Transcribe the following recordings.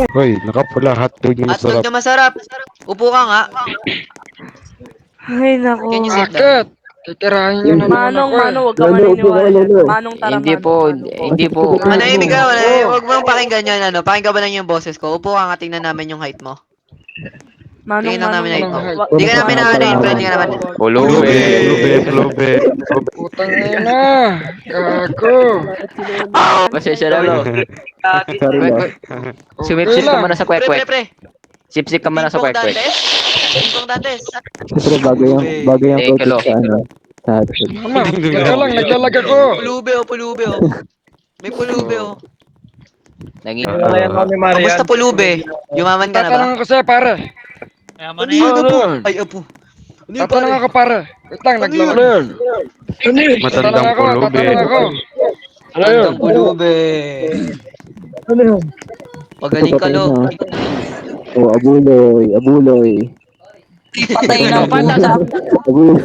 Hoy, nakapula hotdog na Hotdog masarap. na masarap. Upo ka nga. Ay, nako. Can you sit down? Bakit? Titirahin nyo na naman Manong, ako eh. Manong, huwag ka maniniwala dyan. Manong, tara, Hindi Manong, po, Manong. hindi po. Manahimik ka, Oo. huwag mong pakinggan yan, ano. Pakinggan ba lang yung boses ko? Upo ka nga, tingnan namin yung height mo. Manong, Tingnan lang namin Manong, yung height mo. Walang height. Di ka namin na-invite ka naman. Pulube, Pulube. pulube. Putang ina. Gago. Pasensya na bro. Sorry Kwek, na. kwek. Okay Sumipsip ka lang. muna sa Pre, pre, kwek-kwek. pre. Sipsip ka muna sa Pingpong kwek-kwek. Dantes? Pingpong Dantes. Siyempre, bago yung Thank you, project Lo. sa ano, sa hotdog. Mama, teka lang, naglalag ako. Pulube, oh, pulube, oh. May pulube, oh. Nangi. Kamusta pulube? Yumaman ka na ba? Tatanong ako sa'yo, pare. Ano yun, apo? Ay, apo. Ano yun, Tatanong pare? ako, pare. Wait lang, naglalag. Matandang pulube. Tatanong ako. Tandang pulube. Pagaling ka, lo. Oh, abuloy. Patay na po. Abuloy.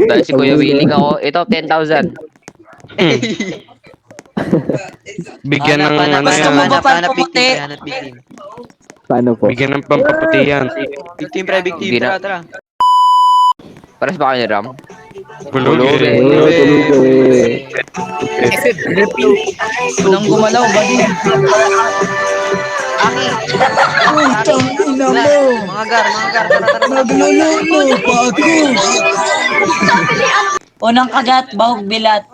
Dahil si Kuya willing ako. Ito, 10,000. Bigyan ng Hanap, ano hanap, yan. hanap, hanap, victim, hanap, victim. Paano po? Bigyan ng pampaputi yan. Victim, pre, victim, Hindi na. tara, tara. Pares ba kayo ni Ram? Pulube. Pulube. Unang gumalaw, buddy. Aki! Putang ina mo. Mga gar, tara, tara. Naglululo pa ako. Unang kagat, bahog bilat.